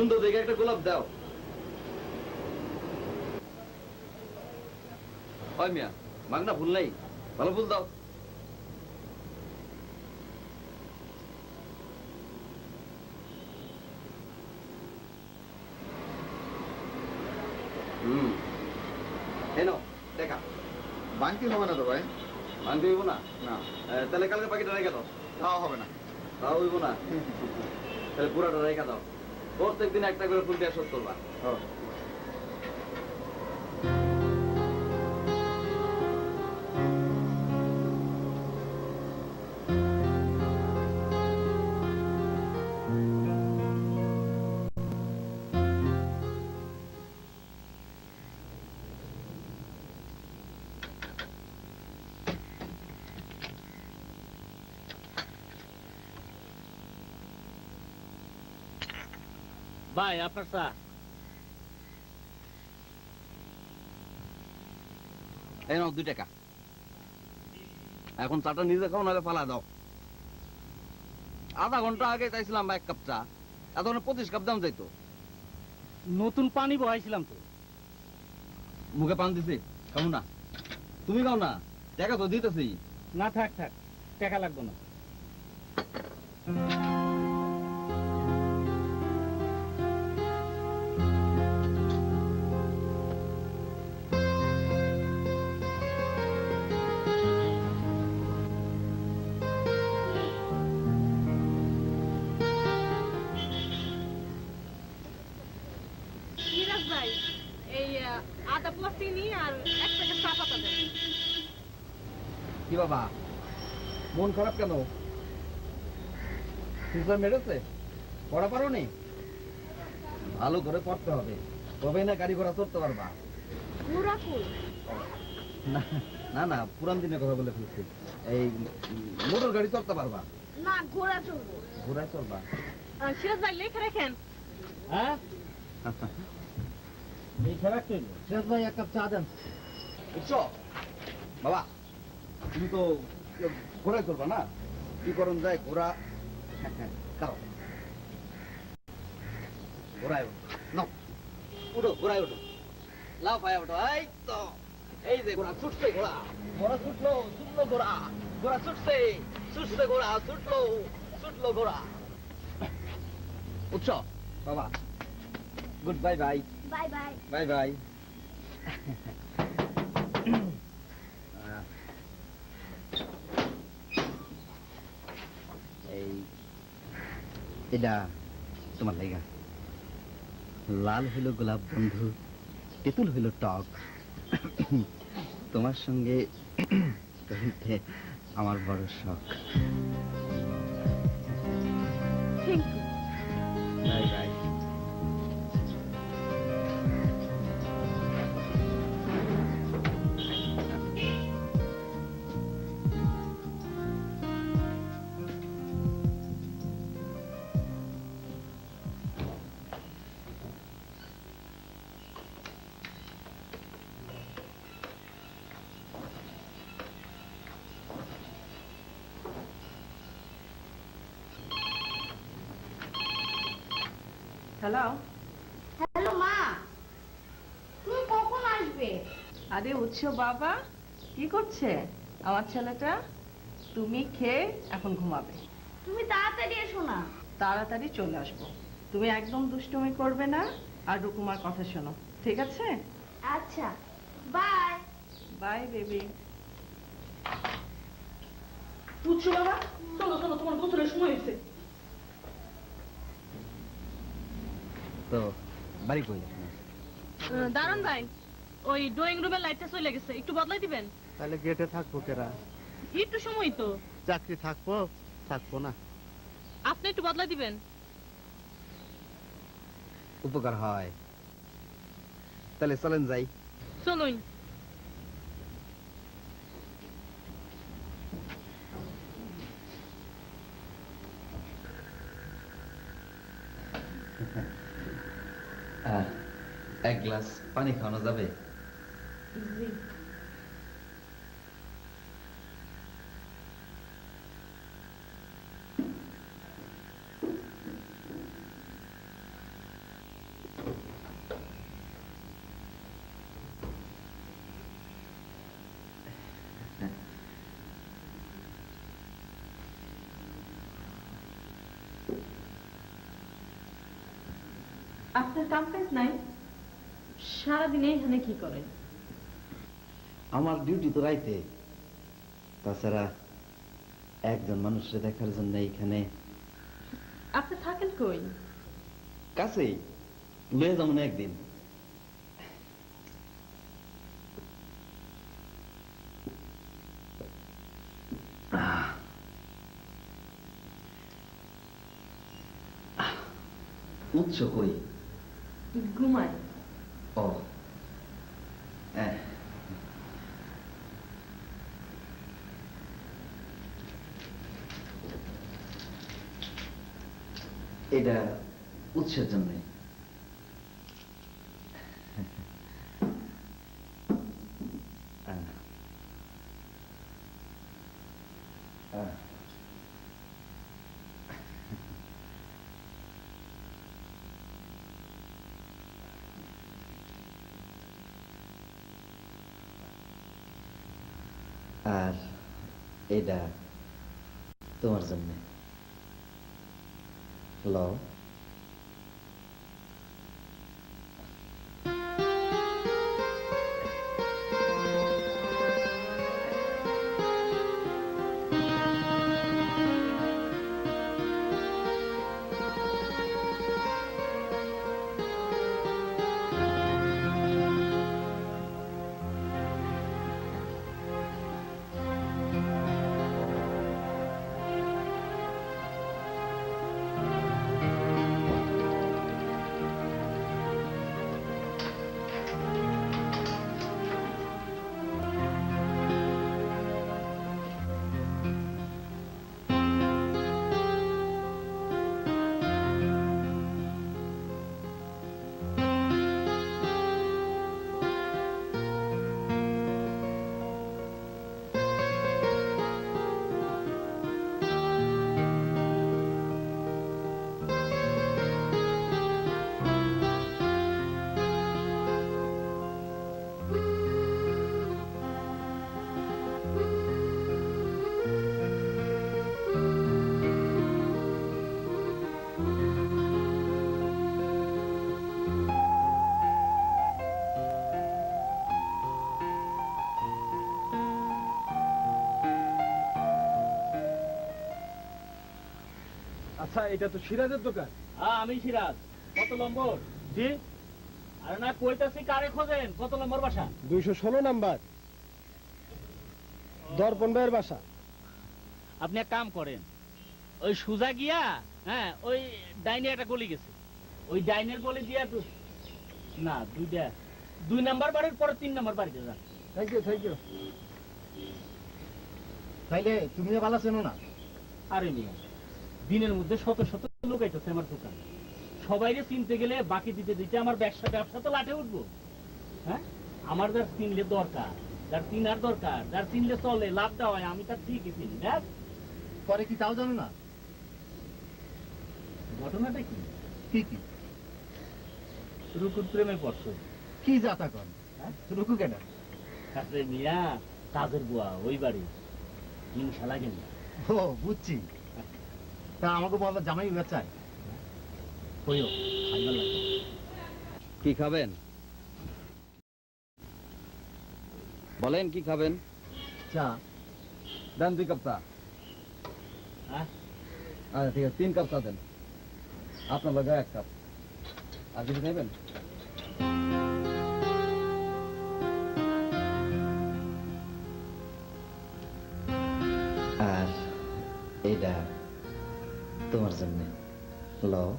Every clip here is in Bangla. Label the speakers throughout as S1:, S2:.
S1: সুন্দর দেখে একটা গোলাপ দাও। হয় মিয়া, মাগনা ফুল নাই, ভালো ফুল দাও। এনো দেখা
S2: বাংতি হবে না তো ভাই।
S1: ভাঙতে হইব না?
S2: না।
S1: তাহলে কালকে পাখিটা রেখে দাও।
S2: তাও হবে না।
S1: তাও হইব না? তাহলে পুরাটা রেখে দাও। প্রত্যেক দিন একটা করে ফুল দিয়ে শোধ করবা।
S3: ভাই আপনার চা।
S1: এই নাও 2 টাকা। এখন চাটা নিজে খাও, নাহলে ফালা দাও। আধা ঘন্টা আগে চাইছিলাম 1 কাপ চা, এতক্ষণে 25 কাপ দাম যাইতো।
S3: নতুন পানি বহাইছিলাম তো।
S1: মুখে পান দিছি, খাও না। তুমি খাও না, টাকা তো দিতেছি।
S3: না থাক থাক, টাকা লাগবে না।
S1: কি বাবা, মন খারাপ কেন? মেরেছে? পড়া পারো নি? ভালো করে পড়তে হবে, তবেই না গাড়ি ঘোড়া চড়তে পারবা। না না, পুরান দিনের কথা বলে ফেলছি। এই মোটর গাড়ি চড়তে পারবা
S4: না? ঘোড়া চলবো।
S1: ঘোড়ায় চড়বা?
S4: সিরাজ ভাই লেখা রাখেন।
S3: হ্যাঁ লিখে রাখতে হইব।
S1: সিরাজ ভাই 1 কাপ চা দেন। বুঝছো বাবা, তুমি তো ঘোড়ায় চলবা না? কি করুন যায়, ঘোড়া খাও, ঘোড়ায় নাও, উঠো, ঘোড়ায় উঠো, লাভ পায় উঠো। এই তো, এই যে ঘোড়া ছুটছে, ঘোড়া ঘোড়া ছুটলো, ছুটলো ঘোড়া, ঘোড়া ছুটছে, ছুটছে ঘোড়া, ছুটলো, ছুটলো ঘোড়া। উঠছো বাবা, good bye bye.
S4: Bye bye.
S1: Bye bye. এটা তোমার লাগা। লাল হইল গোলাপ বন্ধু, তেঁতুল হইল টক, তোমার সঙ্গে করিতে আমার বড় শখ। Bye bye.
S5: হ্যালো।
S4: হ্যালো মা, তুমি কখন আসবে?
S5: আরে উৎস বাবা, কি করছে আমার ছেলেটা? তুমি খেয়ে এখন ঘুমাবে।
S4: তুমি তাড়াতাড়ি এসো না।
S5: তাড়াতাড়ি চলে আসবো। তুমি একদম দুষ্টুমি করবে না, আর রুকুমার কথা শোনো, ঠিক আছে?
S4: আচ্ছা, বাই।
S5: Bye baby.
S6: উৎস বাবা, চলো চলো, তোমার গোসলের সময় হয়েছে।
S1: তো বাড়ি কই?
S6: দারুন ভাই, ওই ড্রয়িং রুমের লাইটটা চলে গেছে, একটু বদলাই দিবেন।
S7: তাহলে গেটে থাকবো কেরা?
S6: একটু সময় তো।
S7: চাকরি থাকবো থাকবো না।
S6: আপনি একটু বদলাই দিবেন।
S1: উপকার হয়। তাহলে চলেন যাই।
S6: চলুন।
S1: এক গ্লাস পানি খাওয়ানো যাবে?
S5: আপনার কাম কাজ নাই?
S6: সারাদিন এখানে কি করেন?
S1: আমার ডিউটি তো রাইতে, তাছাড়া একজন মানুষকে দেখার জন্য এইখানে
S5: আপনি থাকেন কই?
S1: কাছেই লয়ে যেমন একদিন। উৎস কই?
S5: ঘুমায়।
S1: ও হ্যাঁ, এটা উৎসের জন্য। আর এটা তোমার জন্য লও।
S3: আচ্ছা, এটা তো সিরাজের দোকান। হ্যাঁ, আমি সিরাজ। কত নম্বর? জি। আরে না, কইতাছি কারে খোঁজেন? কত নম্বর বাসা?
S7: 216 নাম্বার দর্পণ ভাইয়ের বাসা।
S3: আপনি এক কাম করেন, ওই সুজা গিয়া, হ্যাঁ, ওই ডাইনে একটা গলি গেছে, ওই ডাইনের গলি দিয়া না, 2 নাম্বার বাড়ির পরে 3 নাম্বার বাড়িতে যান।
S7: Thank you, thank you. তাইলে তুমিও ভালো চেনো না?
S3: আরে মিয়া, দিনের মধ্যে শত শত লোক আইতেছে আমার দোকান, সবাইকে চিনতে গেলে বাকি দিতে দিতে আমার ব্যবসা তো লাটে উঠবো। হ্যাঁ, আমার যার চিনলে দরকার, যার চিনার দরকার, যার চিনলে চলে লাভটা হয়, আমি তার ঠিকই চিনি। দেখ
S7: পরে কি তাও জানো না?
S3: ঘটনাটা কি?
S7: কি কি?
S3: রুকুর প্রেমে পড়ছ।
S7: কি যাতা কর? রুকু কেন?
S3: আরে মিয়া, কাজের বুয়া ওই বাড়ি, হিংসা লাগে না।
S7: ও বুঝছি। তা আমাকে বললো জামাই বিবাহ চাই।
S3: হইও, খাইবার লাগে।
S1: কি খাবেন বলেন? কি খাবেন?
S7: চা
S1: দেন 2 কাপ চা।
S3: হ্যাঁ,
S1: আচ্ছা ঠিক আছে, 3 কাপ চা দেন। আপনার লগে 1 কাপ। আর কিছু খাইবেন? আর এটা তোমার জন্য লও।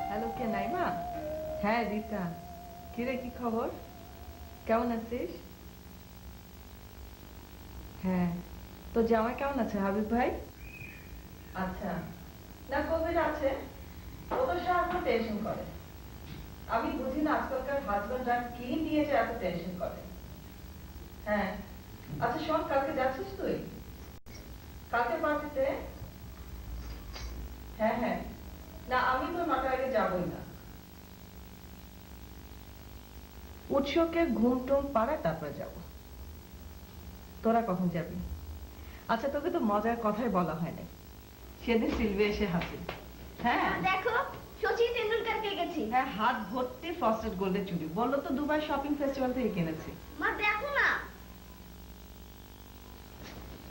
S5: হ্যালো, কে নাইমা? হ্যাঁ রিতা। কিরে, কি খবর? কেমন আছিস? হ্যাঁ, তো জামাই কেমন আছে হাবিব ভাই? আচ্ছা, না কোভিড আছে। ও তো সারাক্ষণ টেনশন করে। আমি বুঝি না আজকালকার হাজবেন্ডরা কি নিয়ে যে এত টেনশন করে। হ্যাঁ, আচ্ছা শোন, কালকে যাচ্ছিস তুই? কালকে পার্টিতে? হ্যাঁ হ্যাঁ, না আমি তো 9টার আগে যাবই না। উৎসবকে ঘুম টুম পাড়া তারপরে যাব। তোরা কখন যাবি? আচ্ছা তোকে তো মজার কথাই বলা হয় না, সেদিন সিলভি এসে হাসি। হ্যাঁ
S4: দেখো সচিন তেন্ডুলকারকে গেছি।
S5: হ্যাঁ, হাত ভর্তি ফ্রস্টেড গোল্ডের চুড়ি, বললো তো দুবাই শপিং ফেস্টিভ্যাল থেকে কিনেছি।
S4: মা দেখো না।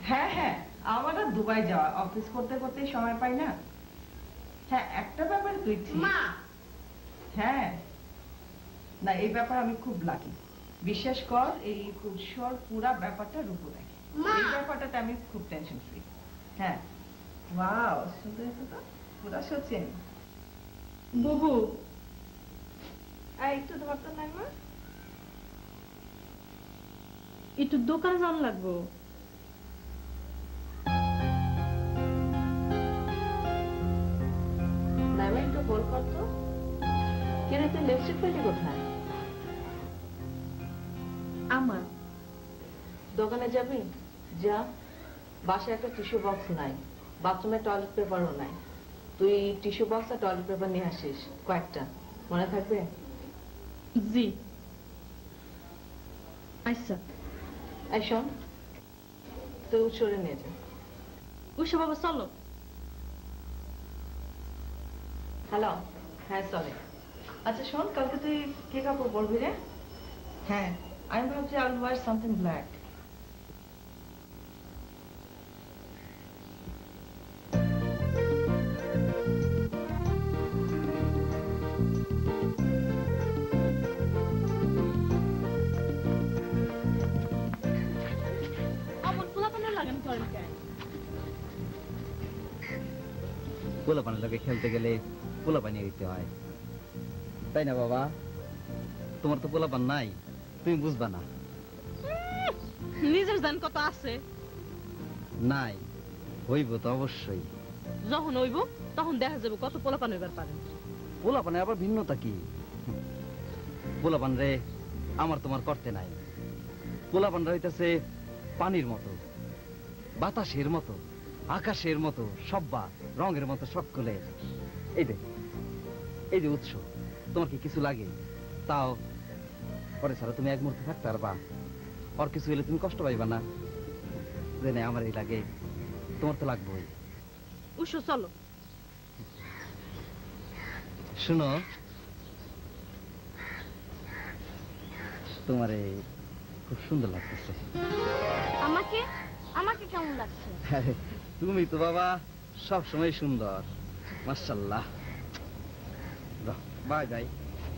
S5: হ্যাঁ হ্যাঁ, আমার আর দুবাই যাওয়া, অফিস করতে করতে সময় পাই না। হ্যাঁ, একটা ব্যাপারে তুই ঠিক।
S4: মা
S5: হ্যাঁ, না এই ব্যাপারে আমি খুব লাকি। বিশ্বাস কর, এই উৎসর পুরা ব্যাপারটা রূপ দেখে।
S4: মা।
S5: এই ব্যাপারটাতে আমি খুব টেনশন ফ্রি। হ্যাঁ, ওয়াও, সুন্দর তো পুরা সচিন।
S6: বুবু
S5: একটু ধরতো নাই মা?
S6: একটু দোকানে যাওয়ার লাগবো।
S5: নাইমা একটু হোল্ড করতো। কেন তুই লিপস্টিক পেলি কোথায়?
S6: আমার
S5: দোকানে যাবি? যা, বাসায় একটা টিস্যু বক্স নাই, বাথরুমে টয়লেট পেপারও নাই। তুই টিস্যু বক্স আর টয়লেট পেপার নিয়ে আসিস কয়েকটা, মনে থাকবে?
S6: জি আচ্ছা।
S5: এই শোন, তুই উৎসরে নিয়ে যা।
S6: উষা বাবা চলো।
S5: হ্যালো, হ্যাঁ সরি। আচ্ছা শোন, কালকে তুই কি কাপড় পরবি রে? হ্যাঁ, আমি ভাবছি I will wear something black.
S6: আমার পোলাপানের লাগেন করেন কেন?
S1: পোলাপানের লোকে খেলতে গেলে পোলাপানি দিতে হয়, তাই না বাবা? তোমার তো পোলাপান নাই, তুমি বুঝবা না।
S6: নিজের জান কত আছে,
S1: নাই, হইব তো অবশ্যই।
S6: যখন হইব তখন দেখা যাবে কত পোলাপান হইবার পারেন।
S1: পোলাপানে আবার ভিন্নতা কি? পোলাপান রে আমার তোমার করতে নাই। পোলাপানরা হইতেছে পানির মতো, বাতাসের মতো, আকাশের মতো, সব্বা রঙের মতো সকলে। এই যে উৎস, তোমার কি কিছু লাগে? তাও পরে ছাড়া তুমি এক মুহূর্তে থাকতে পারবা? ওর কিছু হলে তুমি কষ্ট পাইবা না? জেনে আমার এই লাগে, তোমার তো লাগবেই।
S6: উষো চলো।
S1: শুনো, তোমারে খুব সুন্দর লাগতেছে।
S4: আমাকে আমাকে কেমন লাগছে?
S1: আরে, তুমি তো বাবা সব সময় সুন্দর, মাশাআল্লাহ। Bye bye.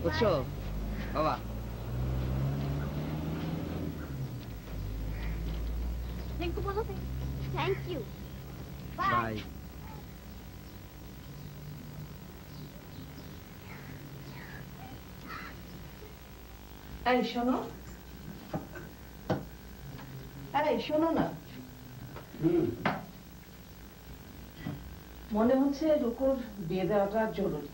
S1: বুঝছো বাবা?
S4: থ্যাংক ইউ বলো। Thank you.
S1: বাই।
S5: এই শোনো, এই শোনো না, মনে হচ্ছে রুকুর বিয়ে দেওয়াটা জরুরি।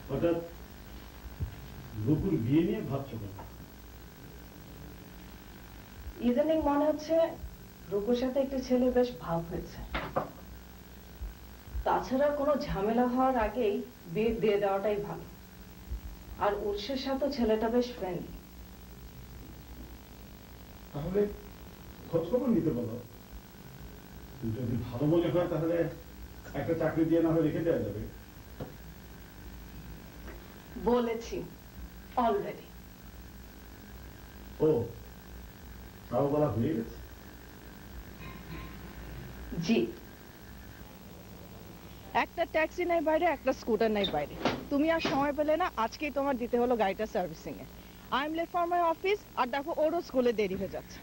S8: হঠাৎ রুকুর বিয়ে নিয়ে ভাবছো কেন?
S5: ইদানিং মনে হচ্ছে রুকুর সাথে একটি ছেলে বেশ ভাব হয়েছে। তাছাড়া কোনো ঝামেলা হওয়ার আগেই বিয়ে দিয়ে দেওয়াটাই ভালো। আর উৎসের সাথে ছেলেটা বেশ ফ্রেন্ডলি।
S8: তাহলে খোঁজ খবর নিতে বলো। যদি ভালো মনে হয় তাহলে একটা চাকরি দিয়ে না হয় রেখে দেওয়া যাবে।
S5: বলেছি অলরেডি।
S8: ও, তাও বলা হয়ে গেছে?
S5: জি। একটা ট্যাক্সি নাই বাইরে, একটা স্কুটার নাই বাইরে। তুমি আর সময় পেলে না, আজকেই তোমার দিতে হলো গাড়িটা সার্ভিসিং এ। I am late for my office, আর দেখো ওরও স্কুলে দেরি হয়ে যাচ্ছে।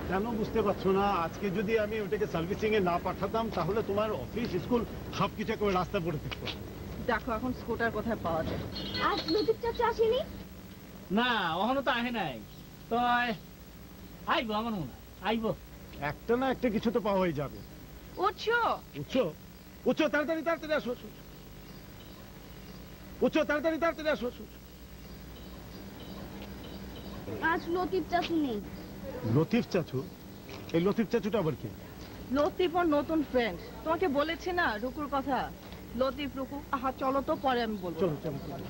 S8: কেন বুঝতে পারছো না? আজকে যদি আমি ওটাকে সার্ভিসিং এ না পাঠাতাম তাহলে তোমার অফিস স্কুল সবকিছু একেবারে রাস্তা পড়ে থাকতো।
S5: দেখো এখন স্কুটার কোথায় পাওয়া যায়।
S4: আজ লতিফ চাচা আসেনি?
S3: না, ওখানে তো আহে নাই। তো আইবো আমার মনে হয়, আইবো।
S8: একটা না একটা কিছু তো পাওয়াই যাবে।
S6: উঠছো?
S8: উঠছো উঠছো, তাড়াতাড়ি তাড়াতাড়ি আসো। উঠছো, তাড়াতাড়ি তাড়াতাড়ি আসো।
S4: আজ লতিফ চাচু নেই।
S8: লতিফ চাচু? এই লতিফ চাচুটা আবার কি?
S5: লতিফ ওর নতুন ফ্রেন্ড, তোমাকে বলেছি না রুকুর কথা। লতিফ রুকু, আহা চলো তো, পরে আমি বলবো।
S8: চলো চলো চলো।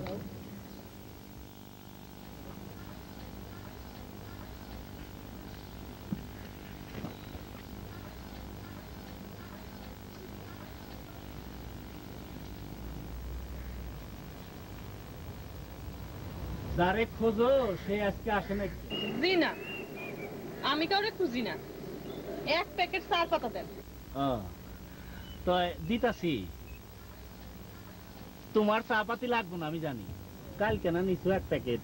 S3: যারে খোঁজো সে আজকে আসে না।
S6: জি না, আমি কাউরে খুঁজি না। এক প্যাকেট চার পাতা দেন।
S3: তো দিতাছি। তোমার চা পাতি লাগবে না আমি জানি, কালকে না নিছো এক প্যাকেট।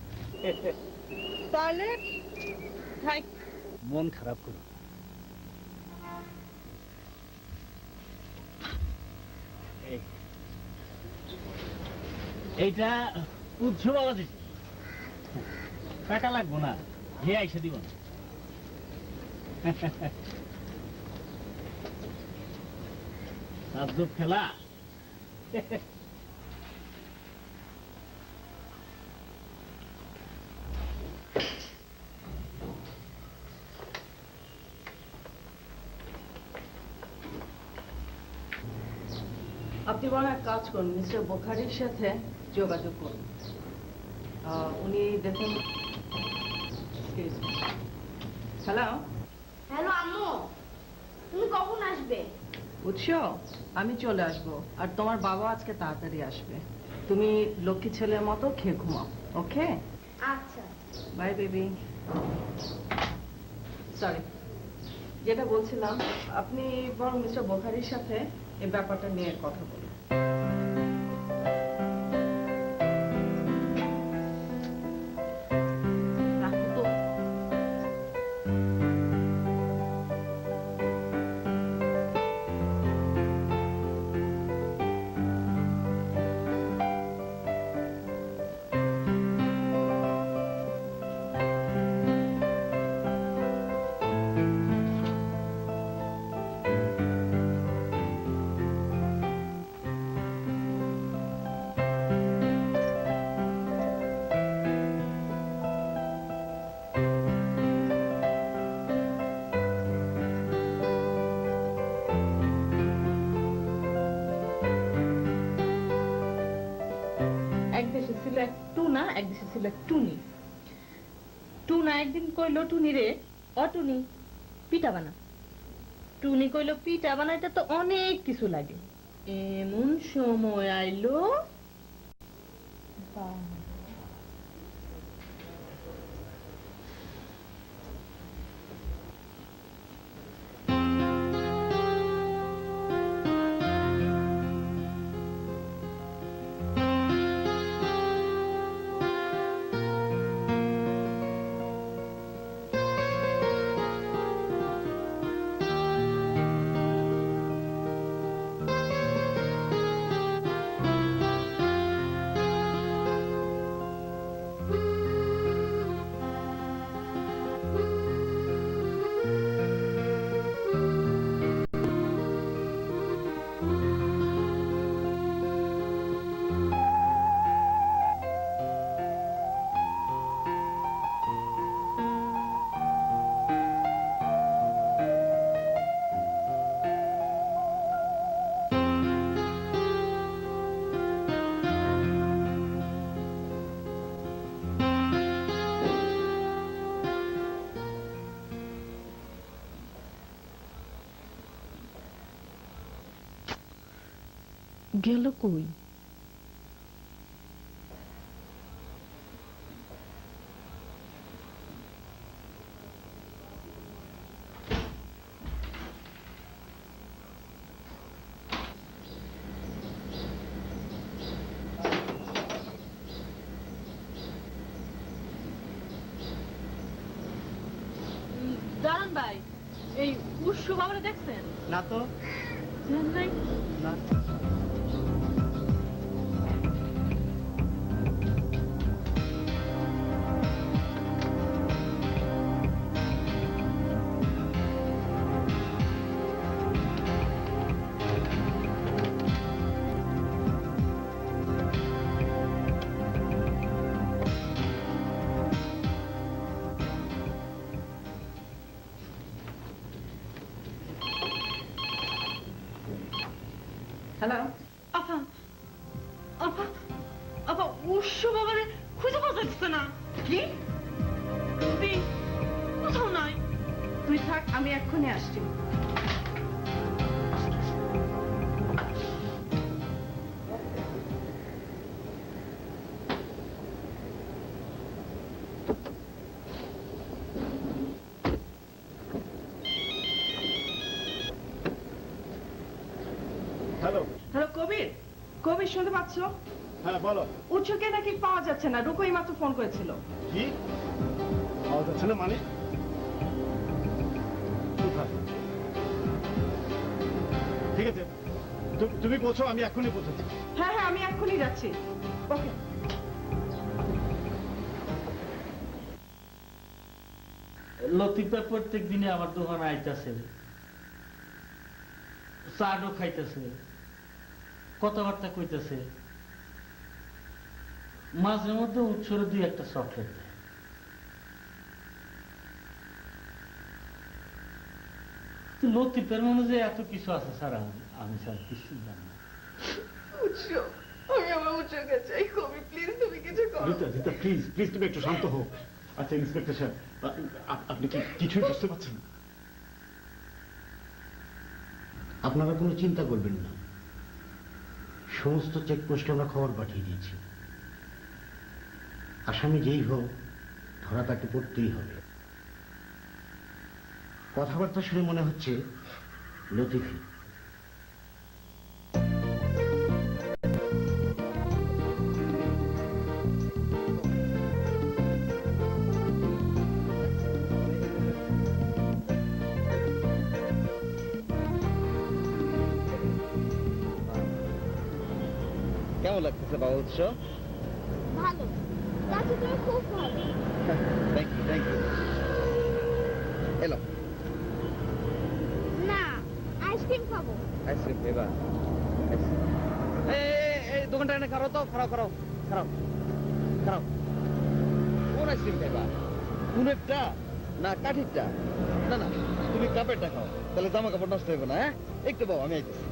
S6: তাহলে থাক।
S3: মন খারাপ করো। এইটা বুঝছো বাবা দিছে, টাকা লাগবো না, হে আইসা দিব না। আজব খেলা।
S5: আপনি বরং এক কাজ করুন, মিস্টার বোখারির সাথে যোগাযোগ করুন। উনি দেখুন। হ্যালো
S4: হ্যালো আম্মু, তুমি কখন আসবে?
S5: উৎস, আমি চলে আসবো, আর তোমার বাবা আজকে তাড়াতাড়ি আসবে। তুমি লক্ষ্মী ছেলের মতো খেয়ে ঘুমাও, ওকে?
S4: আচ্ছা।
S5: Bye baby. সরি, যেটা বলছিলাম, আপনি বরং মিস্টার বোখারির সাথে এই ব্যাপারটা নিয়ে কথা বলুন। রাখো তো।
S6: এক দেশে ছিল এক টুনা, এক দেশে ছিল এক টুনি। টুনা একদিন কইলো টুনি রে, ও টুনি পিঠা বানা। টুনি কইলো পিঠা বানাইতে তো অনেক কিছু লাগে। এমন সময় আইলো, গেল কই? দাঁড়ান ভাই, এই উৎস বাবারে দেখছেন?
S3: না তো।
S6: নাই।
S3: না।
S6: উৎস বাবারে খুঁজে পাওয়া যাচ্ছে না। কি কোথাও নাই। তুই থাক, আমি এক্ষুনি আসছি।
S8: হ্যালো।
S5: হ্যালো কবির, কবির শুনতে পাচ্ছ?
S8: হ্যাঁ বলো।
S5: উৎসকে নাকি পাওয়া যাচ্ছে না, রূপই মাত্র ফোন করেছিল।
S8: কি পাওয়া যাচ্ছে না মানে? কোথায়? ঠিক আছে, তুমি পৌঁছো, আমি এক্ষুনি পৌঁছাচ্ছি।
S5: হ্যাঁ হ্যাঁ, আমি এক্ষুনি যাচ্ছি। ওকে।
S3: লতিফা প্রত্যেক দিনে আমার দোকানে আইতাছে, চাটও খাইতেছে, কথাবার্তা কইতেছে, মাঝে মধ্যে উৎসরে 2-1টা চকলেট দেয়। লতিফের মনে যে এত কিছু আছে স্যার, আমি স্যার কিছু জানি না।
S5: আমি আমার উৎসকে চাই, কবি প্লিজ তুমি কিছু করো।
S8: রীতা প্লিজ প্লিজ তুমি একটু শান্ত হও। আচ্ছা ইন্সপেক্টর সাহেব, আপনি কি কিছুই বুঝতে পারছেন?
S7: আপনারা কোনো চিন্তা করবেন না, সমস্ত চেকপোস্টে আমরা খবর পাঠিয়ে দিয়েছি। আসামি যেই হোক, ধরা তাকে পড়তেই হবে। কথাবার্তা শুনে মনে হচ্ছে লতিফি।
S1: কেমন লাগতেছে বাবা উৎস?
S4: ভালো চাচি, তুমি খুব ভালো।
S1: Thank you. এলো
S4: না, আইসক্রিম খাবো।
S1: আইসক্রিম খাইবা? এই দোকানটা এনে খারাপ তো, খারাপ। কোন আইসক্রিম খাইবা? কুনেরটা না কাঠিরটা? না তুমি কাপেরটা খাও, তাহলে জামা কাপড় নষ্ট হইবে না। হ্যাঁ একটু বাবা, আমি আইতেছি।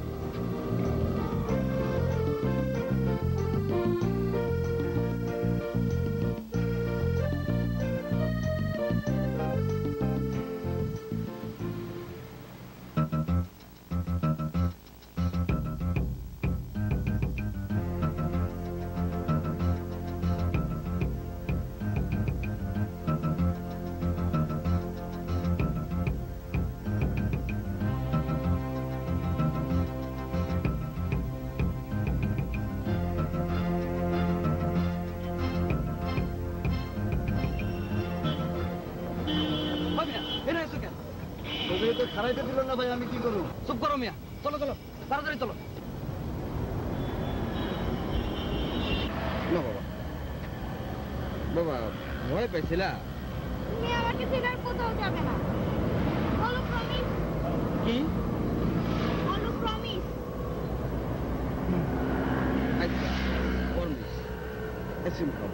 S1: তো খারাইতে দিল না ভাই, আমি কি করবো? চুপ করো মিয়া, চলো তাড়াতাড়ি চলো। না বাবা ভয় পাইছিলা?
S4: তুমি আমাকে ছেড়ে আর কোথাও যাবে না। বলো প্রমিস।
S1: কি?
S4: বলো প্রমিস।
S1: আচ্ছা প্রমিস। আইসক্রিম খাও।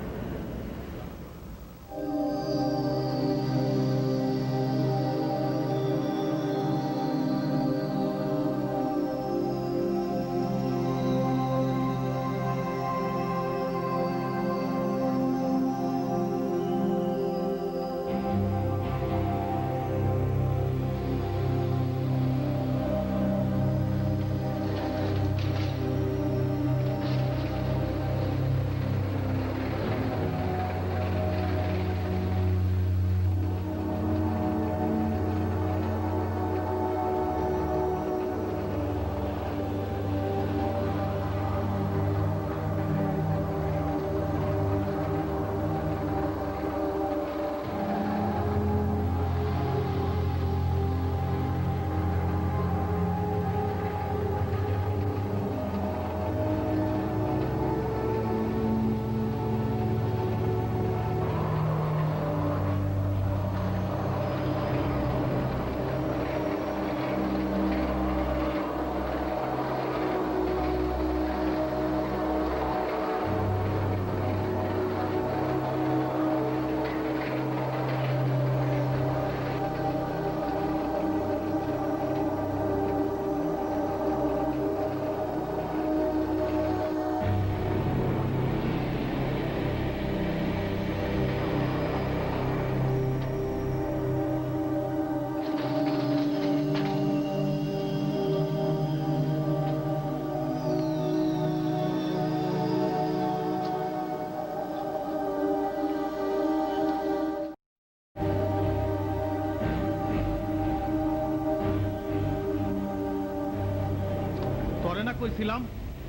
S9: কইছিলাম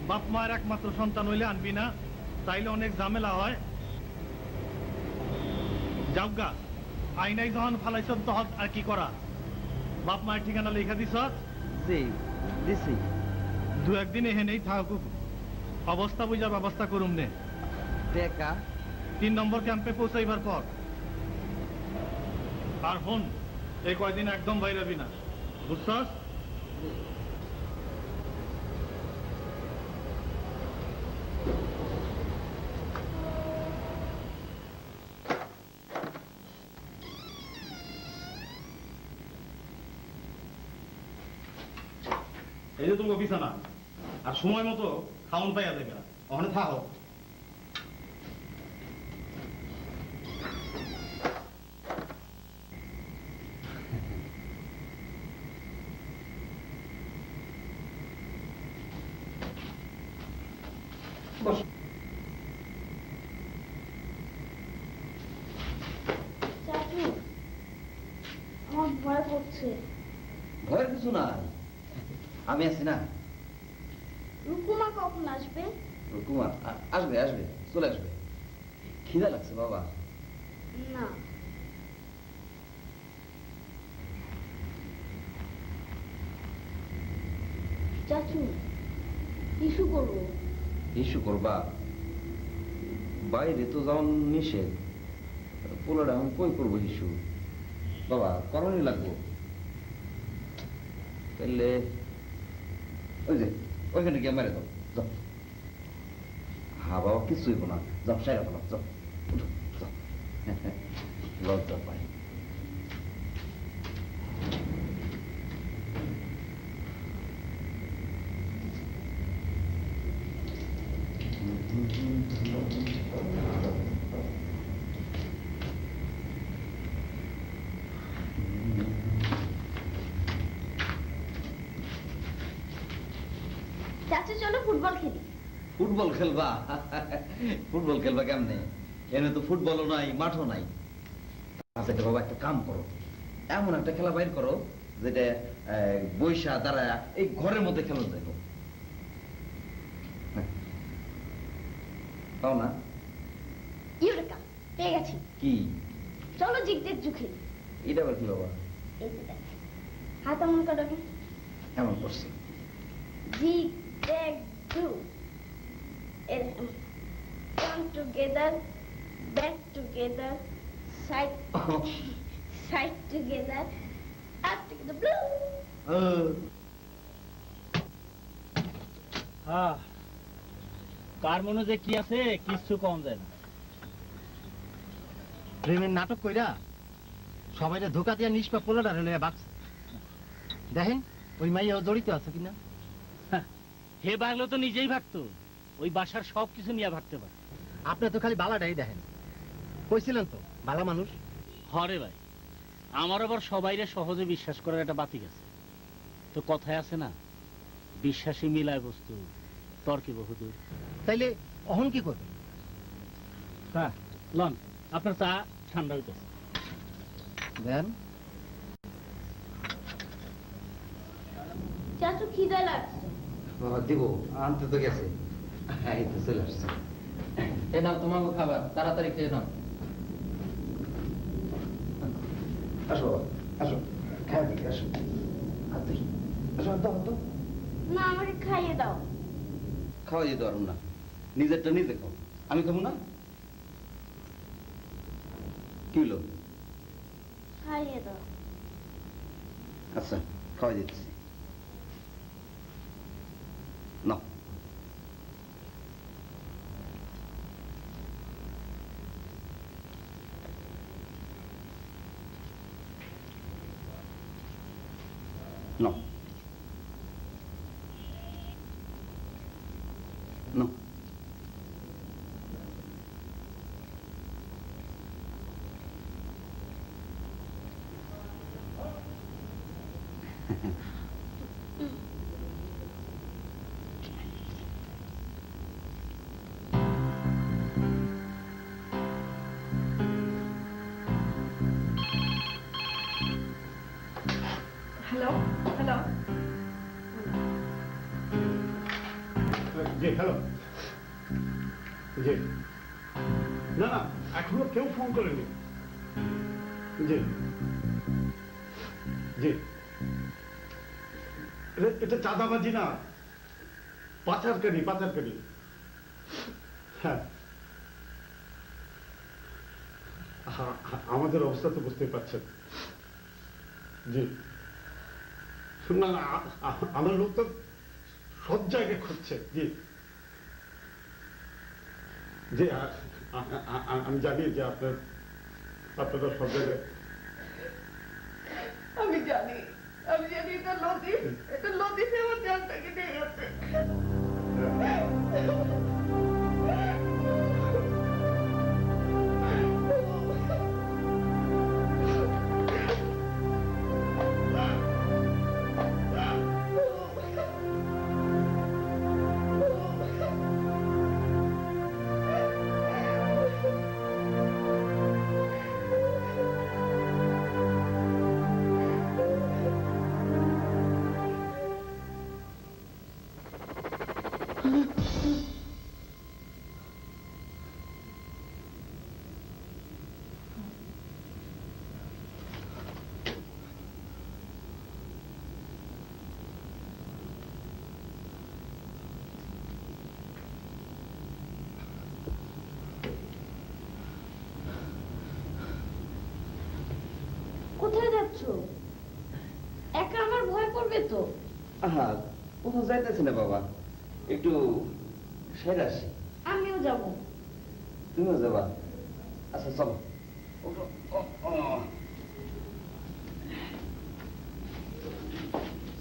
S9: বাপ মায়ের একমাত্র সন্তান হইলে আনবি না, তাইলে অনেক ঝামেলা হয়। যাওগা আইনাই যখন ফালাইছ তখন আর কি করা? বাপ মায়ের ঠিকানা লেখা দিছ?
S1: জি দিছি।
S9: দু একদিন এহেনেই থাকুক, অবস্থা বুঝার ব্যবস্থা করুম নে।
S1: দেখা
S9: 3 নম্বর ক্যাম্পে পৌঁছাইবার পর। আর হন, এই কয়দিন একদম বাইরাবি না, বুঝছস? এই যে তোমাকে বিছানা, আর সময় মতো খাওন পাইয়া দেবে না, ওখানে থাকো।
S4: চাচু আমার ভয় করছে।
S1: ভয়ের কিছু না, আমি আছি না।
S4: রুকুমা কখন আসবে?
S1: রুকুমা আসবে, আসবে, চলে আসবে। খিদা লাগছে বাবা।
S4: না চাচু ইস্যু করবো।
S1: ইস্যু করবা? বাইরে তো যেমন নিষেধ, পোলাটা এখন কই করবো ইস্যু? বাবা করণই লাগবো। তাহলে ওই যে ওইখানে গিয়ে মেরে দাও, যাও। হা বাবা কিছু হইব না, যাও সাইরা বলো, যাও উঠো, যাও। লজ্জা পাই।
S4: চাচু চলো ফুটবল খেলি।
S1: ফুটবল খেলবা? ফুটবল খেলবা কেমনে? এনে তো ফুটবলও নাই, মাঠও নাই। আচ্ছা বাবা একটা কাম করো, এমন একটা খেলা বাইর করো যেটা বৈশা দাঁড়ায় এই ঘরের মধ্যে খেলা যাইব। পাও না?
S4: ইউরেকা পেয়ে গেছি।
S1: কি?
S4: চলো জিগ জিগ জু খেলি।
S1: এটা আবার কি বাবা?
S4: এই যে দেখ, হাত এমন করো,
S1: এমন করছি।
S4: জিগ জ্যাগ জু। এরকম come together, back together, side side together, up together, blue.
S3: হ্যাঁ, কার মনে যে কি আছে কিছু কম যায় না।
S7: প্রেমের নাটক কইরা সবাই ধোকা দিয়া নিষ্পা পোলাটা লইয়া বাঁচছে। দেখেন ওই মাইয়াও জড়িত আছে কিনা।
S3: হে বাগলো তো নিজেই ভাগতো, ওই বাসার সব কিছু নিয়ে ভাগতে পারে।
S7: আপনি তো খালি বালাটাই দেখেন, কইছিলেন তো বালা মানুষ।
S3: হরে ভাই, আমার আবার সবাইরে সহজে বিশ্বাস করার একটা বাতিক আছে। তো কথায় আছে না, বিশ্বাসী মিলায় বস্তু, তর্কে বহুদূর।
S7: তাইলে অহন কি করবেন?
S3: হ্যাঁ লন, আপনার চা ঠান্ডা হইতেছে।
S7: দেন।
S4: চাচু খিদা লাগছে।
S1: বাবা দিব, আনতে তো গেছে। হ্যাঁ এই তো চলে আসছে।
S10: এ নাও তোমার খাবার, তাড়াতাড়ি খেয়ে নাও।
S1: আসো বাবা, আসো, খাওয়া দিকে আসো। আর তুই আসো, দাও তো।
S4: না আমাকে খাইয়ে দাও।
S1: খাওয়া যেতে পারবো না, নিজেরটা নিজে খাও। আমি খাবো না? কি হলো?
S4: খাইয়ে দাও।
S1: আচ্ছা খাওয়া দিচ্ছি, নাও। নাও নাও।
S8: জি না না এখনো কেউ ফোন করেনি জি জি এটা চাঁদাবাজি না, পাচারকারী হ্যাঁ। আমাদের অবস্থা তো বুঝতে পারছেন। জি না না আমার লোক তো সব জায়গায় খুঁজছে। জি জি আমি জানি যে আপনারা সব জায়গায়।
S5: আমি জানি এটা লতিফ আমার জানটাকে নিয়ে গেছে।
S4: কোথায় যাচ্ছ? একা আমার ভয় করবে তো।
S1: আহা কোথাও যাইতেছি না বাবা, একটু সেরে আসি।
S4: আমিও যাব।
S1: তুমিও যাবা? আচ্ছা চলো।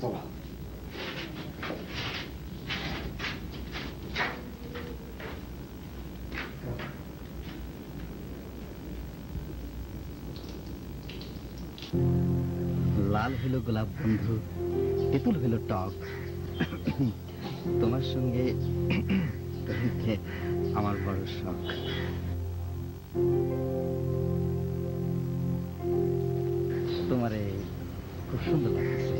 S1: চলো।
S7: লাল হইল গোলাপ বন্ধু, তেঁতুল হইল টক, তোমার সঙ্গে রইতে আমার বড় শখ। তোমারে খুব সুন্দর লাগছে।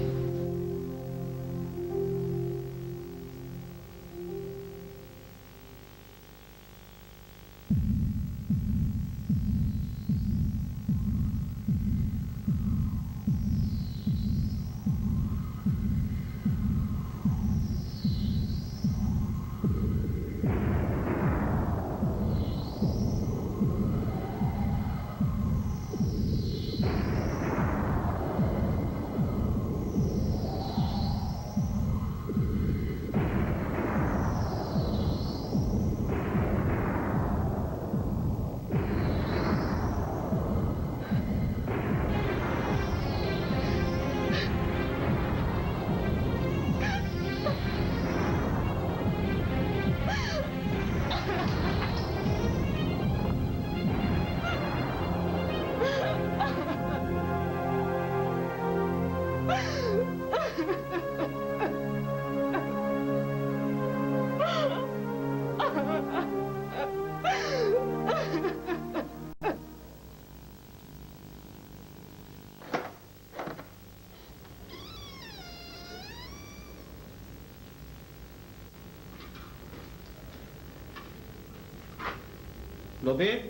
S9: লতিফ,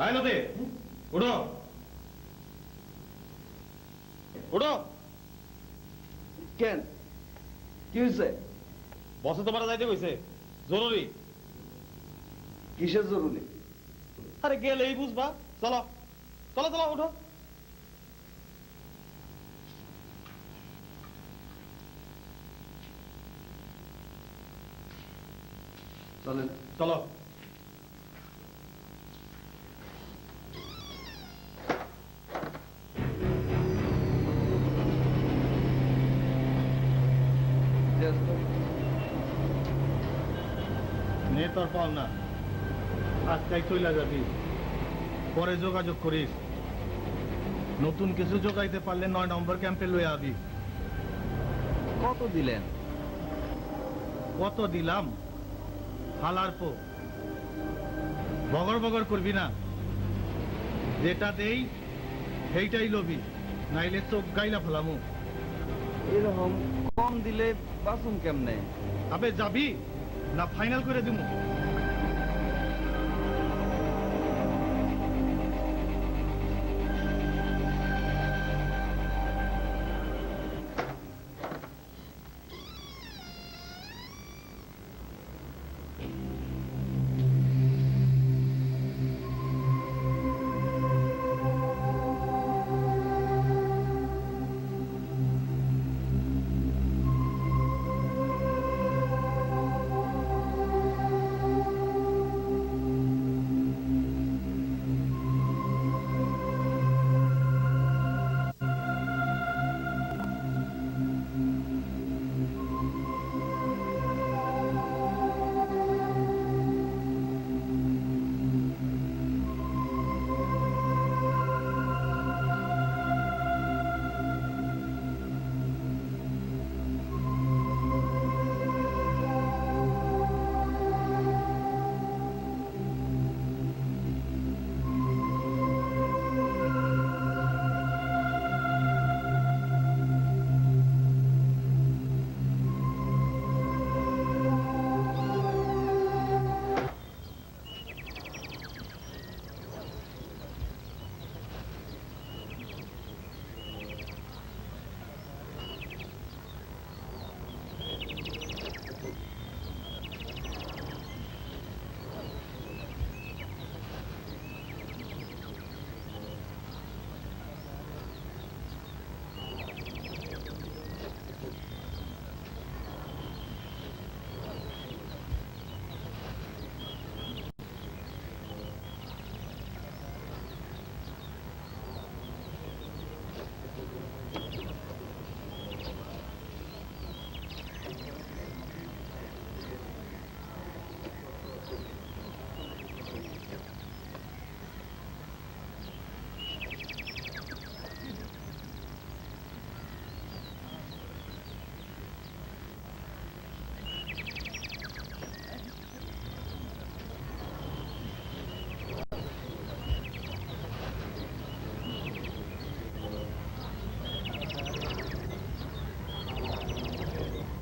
S9: আয় লতিফ, উঠো উঠো।
S1: কেন কি হয়েছে?
S9: বসে তোমার যাইতে কইছে, জরুরি।
S1: কিসের জরুরি?
S9: আরে গেলেই বুঝবা। চলো চলো চলো, উঠো।
S1: চলেন।
S9: চলো। নে তোর পাও না, আজকাই চইলা যাবি, পরে যোগাযোগ করিস। নতুন কিছু যোগাইতে পারলে 9 নম্বর ক্যাম্পে লয়ে আবি।
S1: কত দিলেন?
S9: কত দিলাম? হালার পো, বগর বগর করবি না। যেটা দেই সেইটাই লবি, নাইলে চোখ গাইলা ফেলামু।
S1: এরকম কম দিলে বাসুম কেমনে?
S9: আবে যাবি না ফাইনাল করে দিমু?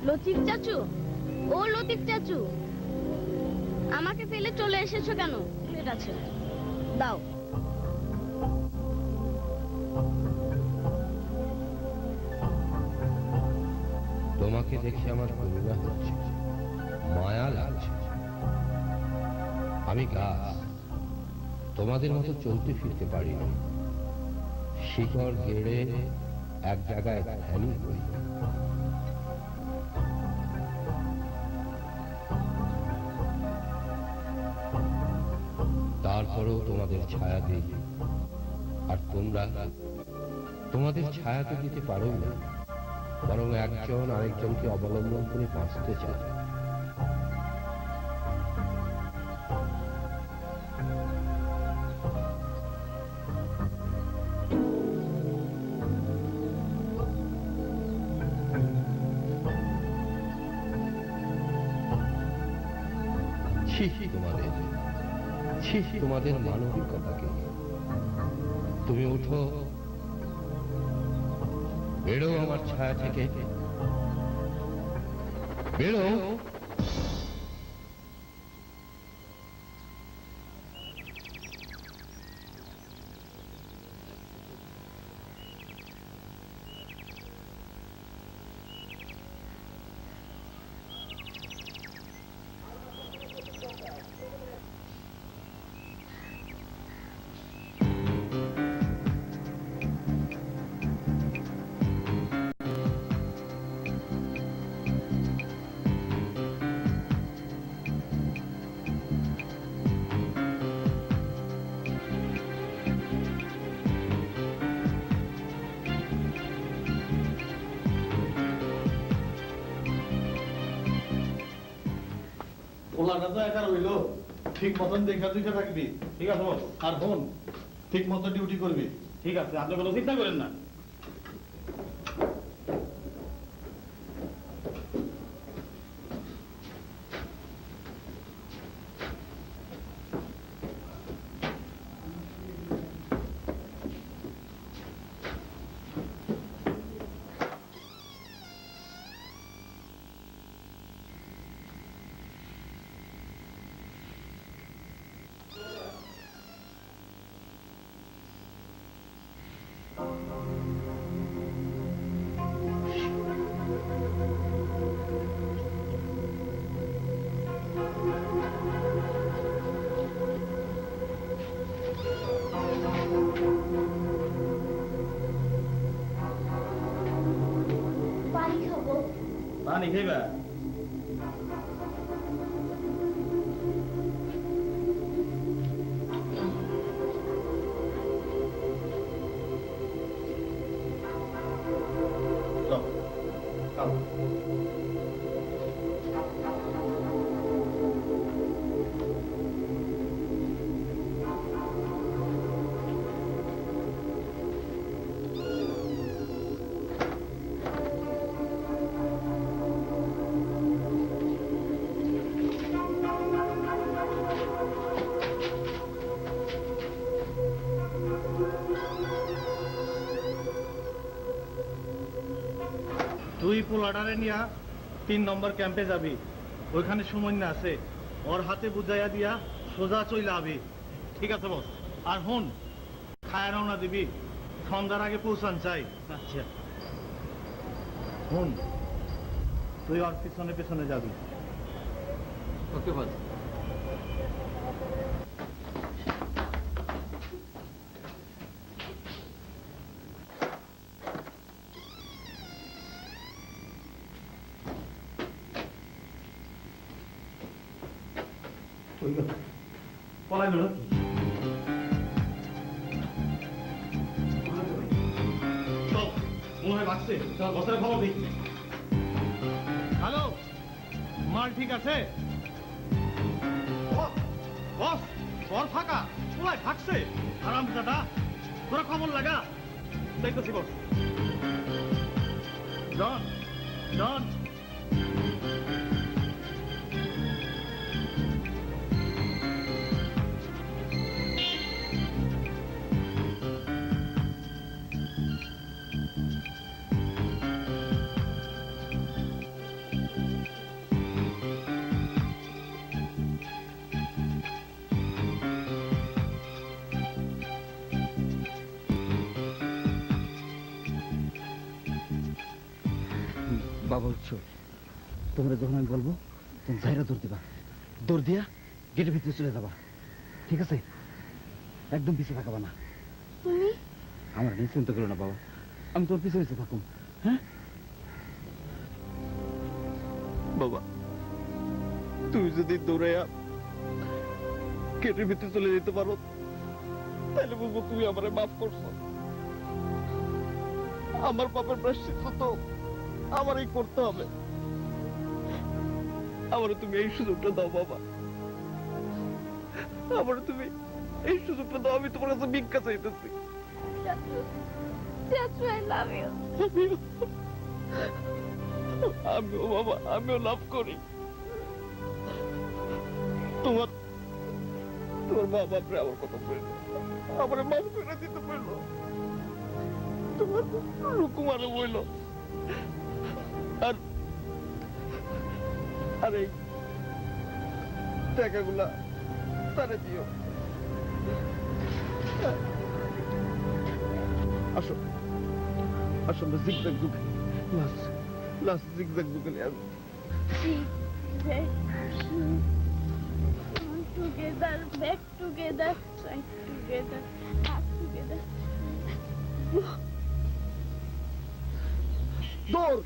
S4: লতিফ চাচু, ও লতিফ চাচু, আমাকে ফেলে চলে এসেছো কেন? প্লেট আছে, দাও।
S11: তোমাকে দেখে আমার করুণা হচ্ছে, মায়া লাগছে। আমি গাছ, তোমাদের মতো চলতে ফিরতে পারি না। শিকড় গেড়ে এক জায়গায় ধ্যানই করি। তারপরেও তোমাদের ছায়া দিই, আর তোমরা তোমাদের ছায়া তো দিতে পারো না, বরং একজন আরেকজনকে অবলম্বন করে বাঁচতে চায়। তোমাদের মানবিকতাকে। তুমি উঠো, বেরো আমার ছায়া থেকে, বেরো।
S9: ওলাটা তো একা রইলো, ঠিক মতন দেখা দুইটা থাকবি, ঠিক আছে বল? আর হন, ঠিক মতো ডিউটি করবি।
S3: ঠিক আছে, আপনি কোনো চিন্তা করেন না।
S4: পানি খাবো।
S3: পানি খাইবা?
S9: তুই পোলাটারে নিয়া 3 নম্বর ক্যাম্পে যাবি, ওইখানে সুমন্য আছে, ওর হাতে বুঝাইয়া দিয়া সোজা চইলা আবি, ঠিক আছে বস? আর হন, খায় রওনা দিবি, সন্ধ্যার আগে পৌঁছান চাই।
S3: আচ্ছা।
S9: হন, তুই ওর পিছনে পিছনে যাবি।
S10: ওকে বস।
S3: পলাই বেরো।
S9: চল, মনে হয় বাঁচছে, বসের খবর দিই। হ্যালো, মাল ঠিক আছে? বস, বল ফাঁকা, চুলায় থাকছে। আরাম দাদা, তোরা খবর লাগা। দেখতেছি বস। জন, জন।
S1: বাবা উঠছো, তোমরা যখন আমি বলবো তুমি জায়গা দৌড় দিবা, দৌড় দিয়া গেটের ভিতরে চলে যাবা, ঠিক আছে? একদম পিছিয়ে থাকবা না।
S4: তুমি
S1: আমার নিয়ে চিন্তা করো না বাবা, আমি তোর পিছিয়ে পিছিয়ে থাকুম। হ্যাঁ
S9: বাবা, তুই যদি দৌড়াইয়া গেটের ভিতরে চলে যেতে পারো তাহলে বুঝবো তুমি আমারে মাফ করছো। আমার পাপের প্রায়শ্চিত্ত তো আমারই করতে হবে। আমারে তুমি এই সুযোগটা দাও বাবা, আমারে তুমি এই সুযোগটা দাও। আমি তোমার কাছে ভিক্ষা চাইতেছি।
S4: চাচু আই লাভ ইউ।
S9: আমিও বাবা, আমিও লাভ করি। তোমার মা বাপরে আমার কথা বললো, আমার মাফ করে দিতে বললো, তোমার রুকুমারও বললো। আর এই টাকাগুলা তারে দিও। আসো আসো, আমরা জিগজ্যাগ যুগে লাস্ট জিগজ্যাগ যুগে আসবো।
S4: Together, back together, side together, up together.
S1: দৌড়।